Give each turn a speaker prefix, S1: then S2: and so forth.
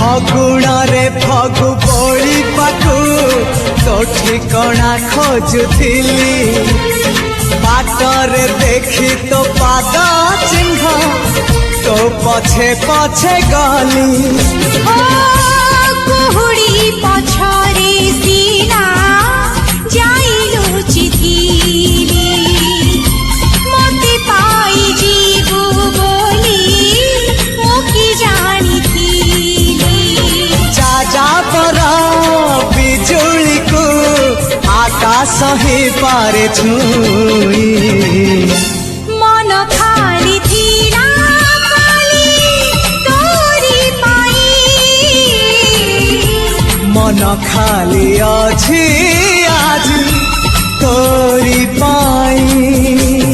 S1: ଫଗୁଣରେ ଫଗୁ ବୋଳି ପାଖୁ ତୋ ଠିକଣା ଖୋଜୁଥିଲି ବାଟରେ ଦେଖି ତୋ ପାଦ ଚିହ୍ନ ତୋ ପଛେ ପଛେ ଗଲି
S2: କୁହୁଡ଼ି ପଛରେ ସିନା ଯାଇ ଲୁଚିଥିଲି ମୋତେ ପାଇଯିବୁ ବୋଲି ମୁଁ କି ଜାଣିଥିଲି
S1: ଯାଯାବର ବିଜୁଳିକୁ ଆକାଶ ହିଁ ପାରେ ଛୁଇଁ
S2: ମନ ଖାଲି ଥିଲା ଖାଲି ତୋରି ପାଇଁ
S1: ମନ ଖାଲି ଅଛି ଆଜି ତୋରି ପାଇଁ।